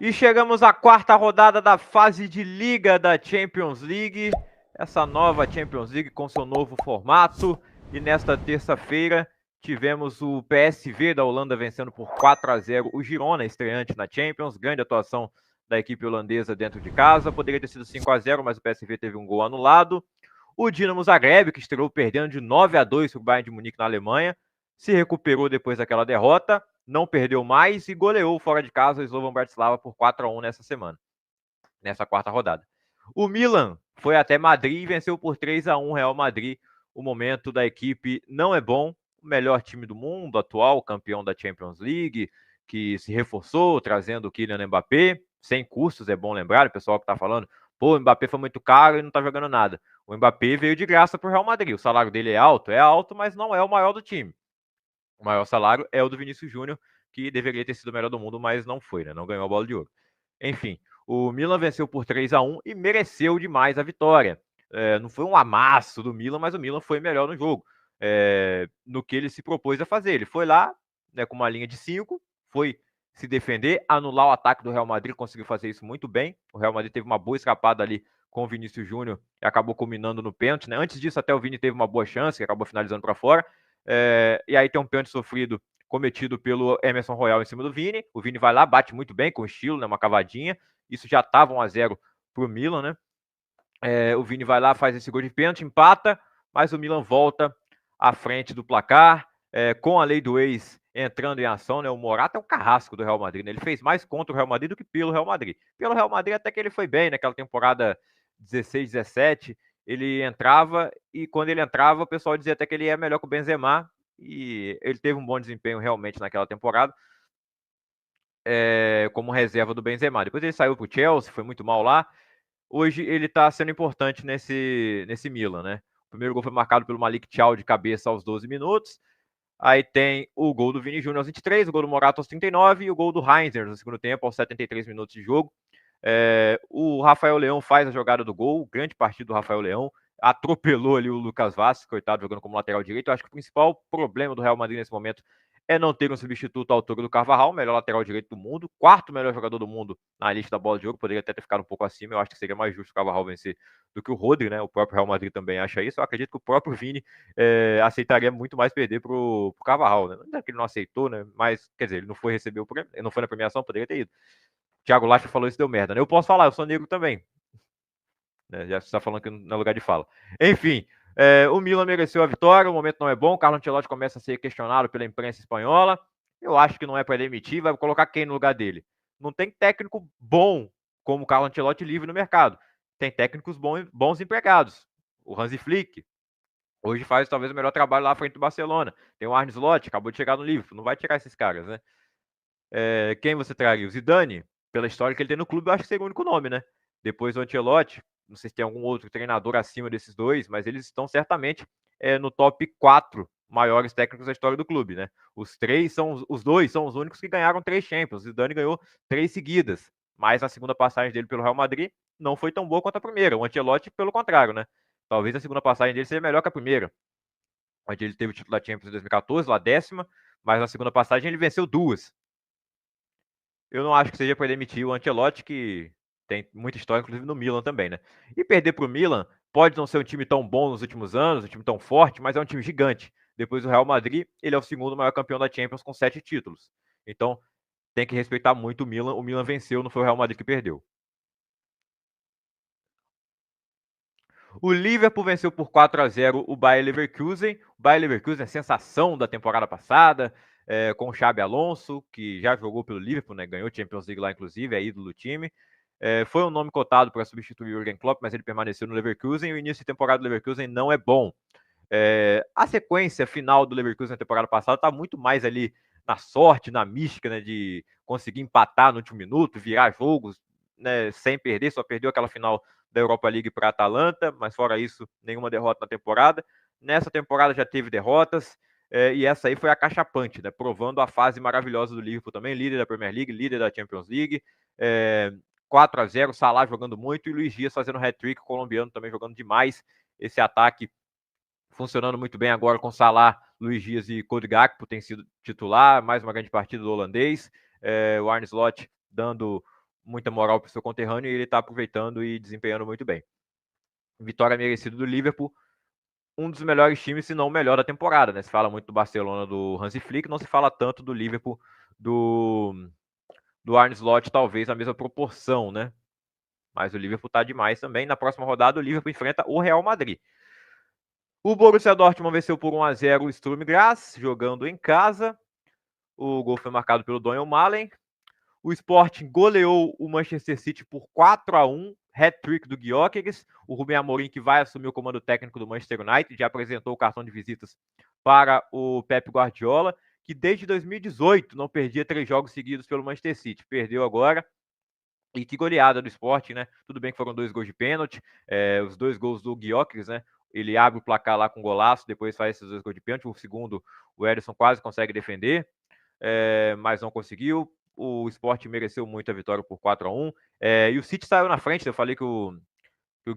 E chegamos à quarta rodada da fase de Liga da Champions League. Essa nova Champions League com seu novo formato. E nesta terça-feira tivemos o PSV da Holanda vencendo por 4-0 o Girona, estreante na Champions. Grande atuação da equipe holandesa dentro de casa. Poderia ter sido 5-0, mas o PSV teve um gol anulado. O Dinamo Zagreb, que estreou perdendo de 9-2 para o Bayern de Munique na Alemanha, se recuperou depois daquela derrota, não perdeu mais e goleou fora de casa o Slovan Bratislava por 4-1 nessa semana, nessa quarta rodada. O Milan foi até Madrid e venceu por 3-1 Real Madrid. O momento da equipe não é bom. O melhor time do mundo, atual campeão da Champions League, que se reforçou, trazendo o Kylian Mbappé, sem custos, é bom lembrar, o pessoal que está falando, pô, o Mbappé foi muito caro e não está jogando nada. O Mbappé veio de graça para o Real Madrid. O salário dele é alto, mas não é o maior do time. O maior salário é o do Vinícius Júnior, que deveria ter sido o melhor do mundo, mas não foi, né? Não ganhou a bola de ouro. Enfim, o Milan venceu por 3-1 e mereceu demais a vitória. Não foi um amasso do Milan, mas o Milan foi melhor no jogo, no que ele se propôs a fazer. Ele foi lá, né, com uma linha de 5, foi se defender, anular o ataque do Real Madrid, conseguiu fazer isso muito bem. O Real Madrid teve uma boa escapada ali com o Vinícius Júnior e acabou culminando no pênalti, né? Antes disso, até o Vini teve uma boa chance, que acabou finalizando para fora. E aí tem um pênalti sofrido, cometido pelo Emerson Royal em cima do Vini. O Vini vai lá, bate muito bem, com estilo, né, uma cavadinha. Isso já estava 1-0 pro Milan, né? O Vini vai lá, faz esse gol de pênalti, empata, mas o Milan volta à frente do placar, com a lei do ex entrando em ação, né? O Morata é o carrasco do Real Madrid, né? Ele fez mais contra o Real Madrid do que pelo Real Madrid. Pelo Real Madrid até que ele foi bem, naquela temporada 16, 17, ele entrava e quando ele entrava o pessoal dizia até que ele é melhor que o Benzema e ele teve um bom desempenho realmente naquela temporada, como reserva do Benzema. Depois ele saiu pro Chelsea, foi muito mal lá. Hoje ele está sendo importante nesse Milan, né? O primeiro gol foi marcado pelo Malik Thiaw de cabeça aos 12 minutos. Aí tem o gol do Vini Júnior aos 23, o gol do Morata aos 39 e o gol do Heinzer no segundo tempo aos 73 minutos de jogo. O Rafael Leão faz a jogada do gol, grande partida do Rafael Leão, atropelou ali o Lucas Vazquez, coitado, jogando como lateral direito. Eu acho que o principal problema do Real Madrid nesse momento é não ter um substituto à altura do Carvajal, melhor lateral direito do mundo, quarto melhor jogador do mundo na lista da bola de ouro, poderia até ter ficado um pouco acima, eu acho que seria mais justo o Carvajal vencer do que o Rodri, né? O próprio Real Madrid também acha isso, eu acredito que o próprio Vini aceitaria muito mais perder pro Carvajal, né? Não é que ele não aceitou, né? Mas, quer dizer, ele não foi receber o prêmio, ele não foi na premiação, poderia ter ido. Thiago Leifert falou isso, deu merda, né? Eu posso falar, eu sou negro também, né? Já está falando que não é lugar de fala. Enfim, o Milan mereceu a vitória, o momento não é bom, o Carlo Ancelotti começa a ser questionado pela imprensa espanhola, eu acho que não é para demitir, vai colocar quem no lugar dele? Não tem técnico bom como o Carlo Ancelotti livre no mercado, tem técnicos bons empregados, o Hansi Flick, hoje faz talvez o melhor trabalho lá à frente do Barcelona, tem o Arne Slot, acabou de chegar no Liverpool, não vai tirar esses caras, né? Quem você traria? O Zidane, pela história que ele tem no clube, eu acho que seria o único nome, né? Depois o Ancelotti, não sei se tem algum outro treinador acima desses dois, mas eles estão certamente no top 4 maiores técnicos da história do clube, né? Os dois são os únicos que ganharam 3 Champions. O Zidane ganhou 3 seguidas, mas a segunda passagem dele pelo Real Madrid não foi tão boa quanto a primeira. O Ancelotti, pelo contrário, né? Talvez a segunda passagem dele seja melhor que a primeira, onde ele teve o título da Champions em 2014, lá 10ª, mas na segunda passagem ele venceu 2. Eu não acho que seja para demitir o Ancelotti, que tem muita história, inclusive no Milan também, né? E perder para o Milan pode não ser um time tão bom nos últimos anos, um time tão forte, mas é um time gigante. Depois do Real Madrid, ele é o segundo maior campeão da Champions com 7 títulos. Então, tem que respeitar muito o Milan. O Milan venceu, não foi o Real Madrid que perdeu. O Liverpool venceu por 4-0 o Bayer Leverkusen. O Bayer Leverkusen é a sensação da temporada passada, com o Xabi Alonso, que já jogou pelo Liverpool, né? Ganhou Champions League lá, inclusive, é ídolo do time. Foi um nome cotado para substituir o Jürgen Klopp, mas ele permaneceu no Leverkusen e o início de temporada do Leverkusen não é bom. A sequência final do Leverkusen na temporada passada está muito mais ali na sorte, na mística, né, de conseguir empatar no último minuto, virar jogos, né, sem perder, só perdeu aquela final da Europa League para a Atalanta, mas fora isso, nenhuma derrota na temporada. Nessa temporada já teve derrotas, e essa aí foi a cachapante, né, provando a fase maravilhosa do Liverpool também, líder da Premier League, líder da Champions League, 4-0, Salah jogando muito e Luiz Dias fazendo hat-trick, o colombiano também jogando demais, esse ataque funcionando muito bem agora com Salah, Luiz Dias e Cody Gakpo tem sido titular, mais uma grande partida do holandês, o Arne Slot dando muita moral para o seu conterrâneo e ele está aproveitando e desempenhando muito bem. Vitória merecida do Liverpool, um dos melhores times, se não o melhor da temporada, né? Se fala muito do Barcelona do Hansi Flick, não se fala tanto do Liverpool do Arne Slot, talvez a mesma proporção, né? Mas o Liverpool tá demais também. Na próxima rodada, o Liverpool enfrenta o Real Madrid. O Borussia Dortmund venceu por 1-0 o Sturm Graz, jogando em casa. O gol foi marcado pelo Daniel Malen. O Sporting goleou o Manchester City por 4-1, hat-trick do Gyökeres. O Rubem Amorim, que vai assumir o comando técnico do Manchester United, já apresentou o cartão de visitas para o Pep Guardiola, que desde 2018 não perdia 3 jogos seguidos pelo Manchester City. Perdeu agora. E que goleada do Sporting, né? Tudo bem que foram 2 gols de pênalti, os 2 gols do Gyökeres, né? Ele abre o placar lá com golaço, depois faz esses 2 gols de pênalti. O segundo, o Ederson quase consegue defender, mas não conseguiu. O Sporting mereceu muito a vitória por 4-1. E o City saiu na frente. Eu falei que o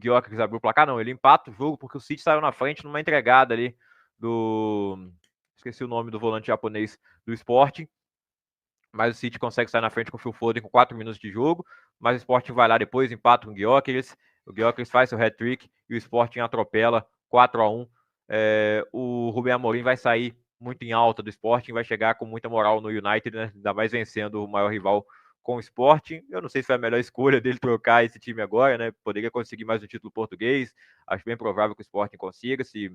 Gyökeres abriu o placar, não. Ele empata o jogo porque o City saiu na frente numa entregada ali do... Esqueci o nome do volante japonês do Sporting. Mas o City consegue sair na frente com o Phil Foden com 4 minutos de jogo, mas o Sporting vai lá depois, empata com o Gyökeres faz seu hat-trick e o Sporting atropela 4-1. O Rubem Amorim vai sair muito em alta do Sporting, vai chegar com muita moral no United, né? Ainda mais vencendo o maior rival com o Sporting. Eu não sei se foi a melhor escolha dele trocar esse time agora, né? Poderia conseguir mais um título português, acho bem provável que o Sporting consiga, se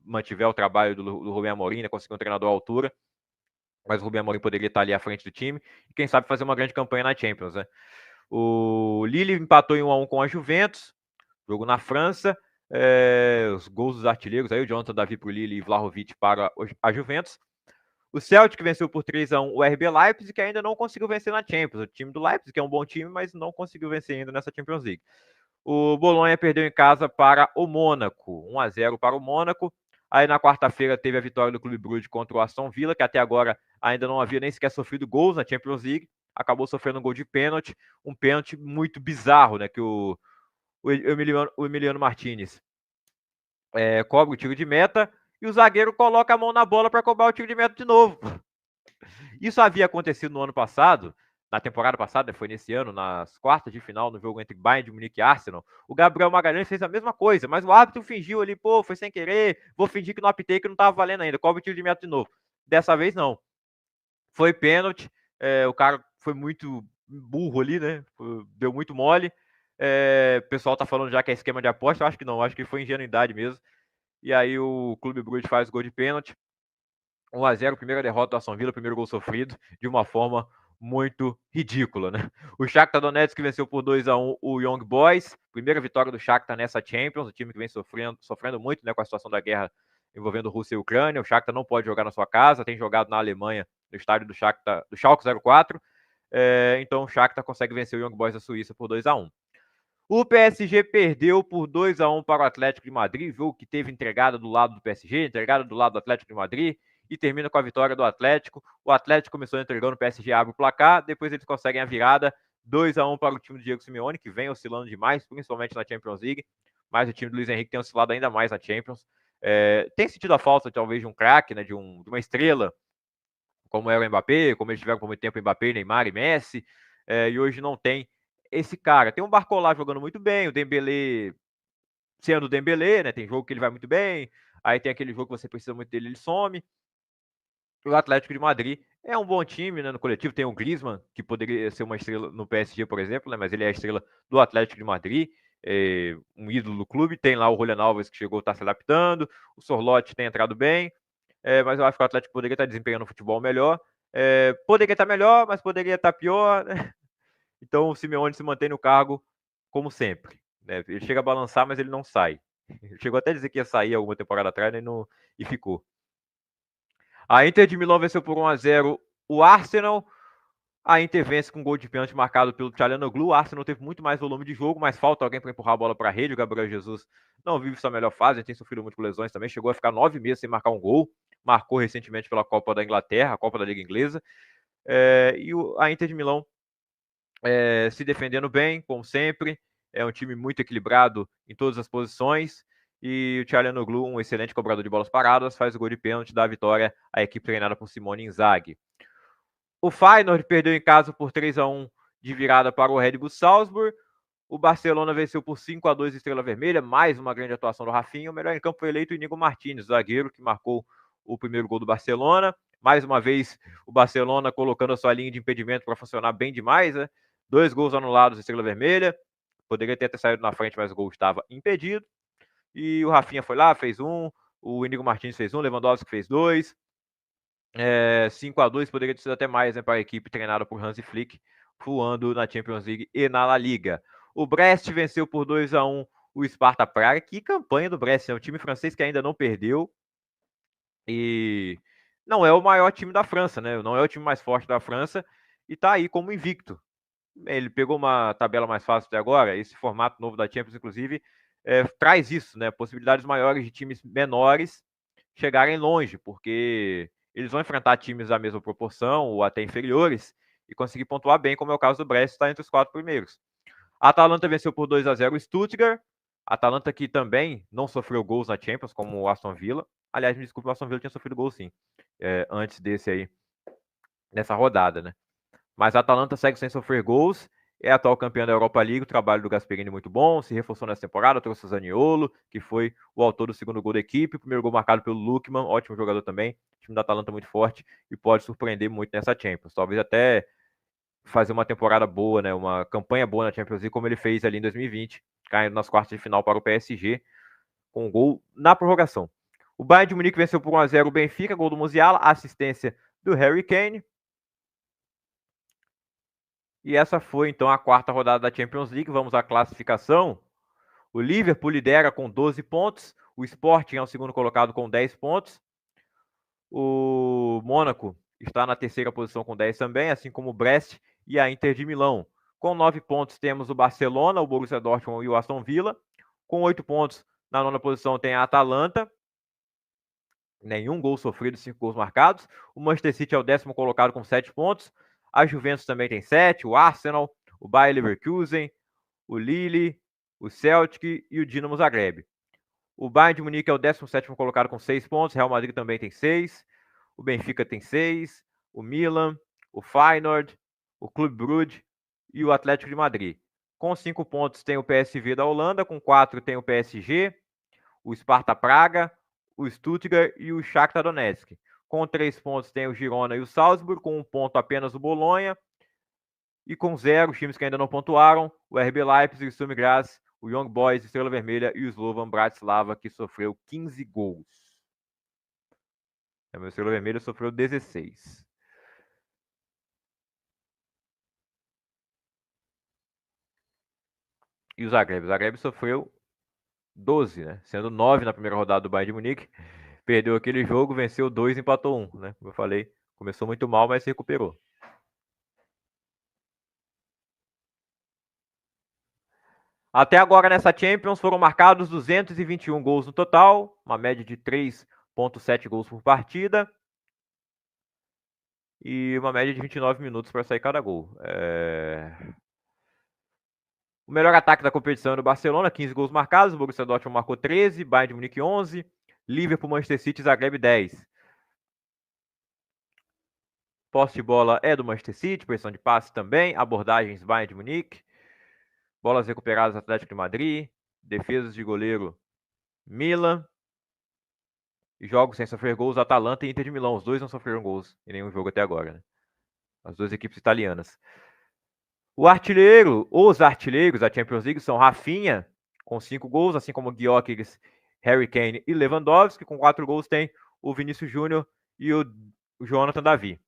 mantiver o trabalho do Rubem Amorim, né? Conseguir um treinador à altura. Mas o Rubem Amorim poderia estar ali à frente do time e quem sabe fazer uma grande campanha na Champions, né? O Lille empatou em 1-1 com a Juventus, jogo na França. Os gols dos artilheiros aí, o Jonathan David para o Lille e Vlahovic para a Juventus. O Celtic venceu por 3-1 o RB Leipzig, que ainda não conseguiu vencer na Champions. O time do Leipzig, que é um bom time, mas não conseguiu vencer ainda nessa Champions League. O Bolonha perdeu em casa para o Mônaco, 1-0 para o Mônaco. Aí na quarta-feira teve a vitória do Clube Brugge contra o Aston Villa, que até agora ainda não havia nem sequer sofrido gols na Champions League. Acabou sofrendo um gol de pênalti, um pênalti muito bizarro, né? Que o Emiliano Martinez cobra o tiro de meta e o zagueiro coloca a mão na bola para cobrar o tiro de meta de novo. Isso havia acontecido no ano passado, na temporada passada, foi nesse ano, nas quartas de final, no jogo entre Bayern de Munique e Arsenal. O Gabriel Magalhães fez a mesma coisa, mas o árbitro fingiu ali, pô, foi sem querer, vou fingir que não apitei, que não tava valendo ainda, cobra o tiro de meta de novo. Dessa vez não. Foi pênalti, o cara foi muito burro ali, né? Deu muito mole. O pessoal tá falando já que é esquema de aposta, eu acho que não, acho que foi ingenuidade mesmo. E aí o Clube Brugge faz o gol de pênalti. 1-0, primeira derrota do Aston Villa, primeiro gol sofrido, de uma forma muito ridícula, né? O Shakhtar Donetsk venceu por 2-1 o Young Boys, primeira vitória do Shakhtar nessa Champions, o time que vem sofrendo muito, né, com a situação da guerra envolvendo Rússia e Ucrânia. O Shakhtar não pode jogar na sua casa, tem jogado na Alemanha, no estádio do Shakhtar, do Schalke 04. Então o Shakhtar consegue vencer o Young Boys da Suíça por 2-1. O PSG perdeu por 2-1 para o Atlético de Madrid, jogo que teve entregada do lado do PSG, entregada do lado do Atlético de Madrid, e termina com a vitória do Atlético. O Atlético começou entregando, o PSG abre o placar, depois eles conseguem a virada, 2-1 para o time do Diego Simeone, que vem oscilando demais, principalmente na Champions League, mas o time do Luiz Henrique tem oscilado ainda mais na Champions. Tem sentido a falta, talvez, de um craque, né, de uma estrela, como era o Mbappé, como eles tiveram por muito tempo Mbappé, Neymar e Messi, e hoje não tem esse cara. Tem um Barcola jogando muito bem, o Dembélé sendo o Dembélé, né? Tem jogo que ele vai muito bem, aí tem aquele jogo que você precisa muito dele, ele some. O Atlético de Madrid é um bom time, né? No coletivo tem o Griezmann, que poderia ser uma estrela no PSG, por exemplo, né? Mas ele é a estrela do Atlético de Madrid, um ídolo do clube. Tem lá o Julián Alves, que chegou, está se adaptando. O Sorloth tem entrado bem, mas eu acho que o Atlético poderia estar desempenhando um futebol melhor. Poderia estar melhor, mas poderia estar pior, né? Então o Simeone se mantém no cargo como sempre, né? Ele chega a balançar, mas ele não sai. Ele chegou até a dizer que ia sair alguma temporada atrás, né? E ficou. A Inter de Milão venceu por 1-0 o Arsenal. A Inter vence com um gol de pênalti marcado pelo Çalhanoğlu. O Arsenal teve muito mais volume de jogo, mas falta alguém para empurrar a bola para a rede. O Gabriel Jesus não vive sua melhor fase, tem sofrido muito com lesões também. Chegou a ficar 9 meses sem marcar um gol. Marcou recentemente pela Copa da Inglaterra, a Copa da Liga Inglesa. E a Inter de Milão se defendendo bem, como sempre. É um time muito equilibrado em todas as posições. E o Çalhanoğlu, um excelente cobrador de bolas paradas, faz o gol de pênalti, dá a vitória à equipe treinada por Simone Inzaghi. O Feyenoord perdeu em casa por 3-1 de virada para o Red Bull Salzburg. O Barcelona venceu por 5-2 Estrela Vermelha, mais uma grande atuação do Rafinha. O melhor em campo foi eleito o Íñigo Martínez, zagueiro que marcou o primeiro gol do Barcelona. Mais uma vez, o Barcelona colocando a sua linha de impedimento para funcionar bem demais, né? 2 gols anulados Estrela Vermelha. Poderia ter saído na frente, mas o gol estava impedido. E o Rafinha foi lá, fez um. O Íñigo Martínez fez um, Lewandowski fez 2. 5-2 poderia ter sido até mais, né, para a equipe treinada por Hansi Flick, voando na Champions League e na La Liga. O Brest venceu por 2-1 o Sparta Praga. Que campanha do Brest, é um time francês que ainda não perdeu e não é o maior time da França, né? Não é o time mais forte da França e tá aí como invicto. Ele pegou uma tabela mais fácil até agora. Esse formato novo da Champions, inclusive, traz isso, né? Possibilidades maiores de times menores chegarem longe, porque eles vão enfrentar times da mesma proporção ou até inferiores e conseguir pontuar bem, como é o caso do Brest, está entre os 4 primeiros. A Atalanta venceu por 2-0 o Stuttgart. A Atalanta que também não sofreu gols na Champions, como o Aston Villa. Aliás, me desculpe, o Aston Villa tinha sofrido gol sim, antes desse aí, nessa rodada, né? Mas a Atalanta segue sem sofrer gols, é atual campeã da Europa League. O trabalho do Gasperini é muito bom, se reforçou nessa temporada, trouxe o Zaniolo, que foi o autor do segundo gol da equipe, o primeiro gol marcado pelo Lookman, ótimo jogador também. O time da Atalanta muito forte e pode surpreender muito nessa Champions. Talvez até fazer uma temporada boa, né, uma campanha boa na Champions League, como ele fez ali em 2020, caindo nas quartas de final para o PSG, com um gol na prorrogação. O Bayern de Munique venceu por 1-0 o Benfica, gol do Musiala, assistência do Harry Kane. E essa foi, então, a quarta rodada da Champions League. Vamos à classificação. O Liverpool lidera com 12 pontos. O Sporting é o segundo colocado com 10 pontos. O Mônaco está na terceira posição com 10 também, assim como o Brest e a Inter de Milão. Com 9 pontos temos o Barcelona, o Borussia Dortmund e o Aston Villa. Com 8 pontos, na nona posição tem a Atalanta. Nenhum gol sofrido, 5 gols marcados. O Manchester City é o décimo colocado com 7 pontos. A Juventus também tem 7. O Arsenal, o Bayer Leverkusen, o Lille, o Celtic e o Dinamo Zagreb. O Bayern de Munique é o 17º colocado com 6 pontos. Real Madrid também tem 6. O Benfica tem 6. O Milan, o Feyenoord, o Clube Brugge e o Atlético de Madrid. Com 5 pontos tem o PSV da Holanda. Com 4 tem o PSG, o Sparta Praga, o Stuttgart e o Shakhtar Donetsk. Com 3 pontos tem o Girona e o Salzburg. Com 1 ponto apenas o Bolonha. E com 0, os times que ainda não pontuaram, o RB Leipzig, o Sturm Graz, o Young Boys, Estrela Vermelha e o Slovan Bratislava, que sofreu 15 gols. O Estrela Vermelha sofreu 16. E o Zagreb sofreu 12, né? Sendo 9 na primeira rodada do Bayern de Munique. Perdeu aquele jogo, venceu 2 e empatou 1, né? Como eu falei, começou muito mal, mas se recuperou. Até agora nessa Champions foram marcados 221 gols no total, uma média de 3,7 gols por partida e uma média de 29 minutos para sair cada gol. O melhor ataque da competição é do Barcelona, 15 gols marcados, o Borussia Dortmund marcou 13, Bayern de Munique 11, Liverpool, Manchester City e Zagreb 10. Posse de bola é do Manchester City, pressão de passe também, abordagens Bayern de Munique, bolas recuperadas Atlético de Madrid, defesas de goleiro Milan, jogos sem sofrer gols Atalanta e Inter de Milão. Os dois não sofreram gols em nenhum jogo até agora, né? As duas equipes italianas. Os artilheiros da Champions League são Rafinha, com 5 gols, assim como Gyökeres, Harry Kane e Lewandowski. Com 4 gols tem o Vinícius Júnior e o Jonathan David.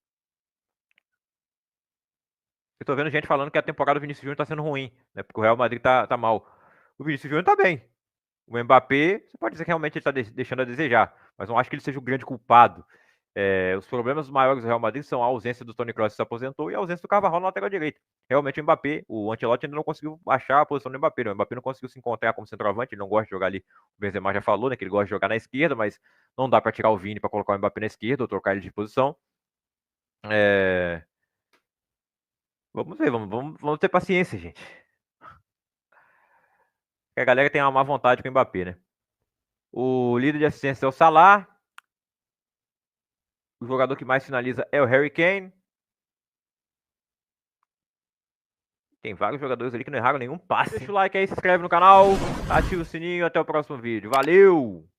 Eu tô vendo gente falando que a temporada do Vinícius Júnior tá sendo ruim, né? Porque o Real Madrid tá mal. O Vinícius Júnior tá bem. O Mbappé, você pode dizer que realmente ele tá deixando a desejar, mas não acho que ele seja o grande culpado. Os problemas maiores do Real Madrid são a ausência do Toni Kroos, que se aposentou, e a ausência do Carvajal na lateral direita. Realmente o Mbappé, o Ancelotti ainda não conseguiu achar a posição do Mbappé. O Mbappé não conseguiu se encontrar como centroavante, ele não gosta de jogar ali. O Benzema já falou, né, que ele gosta de jogar na esquerda, mas não dá para tirar o Vini para colocar o Mbappé na esquerda ou trocar ele de posição. Vamos ver, vamos ter paciência, gente. Porque a galera tem uma má vontade com o Mbappé, né? O líder de assistência é o Salah. O jogador que mais finaliza é o Harry Kane. Tem vários jogadores ali que não erraram nenhum passe. Deixa o like aí, se inscreve no canal, ativa o sininho, até o próximo vídeo. Valeu!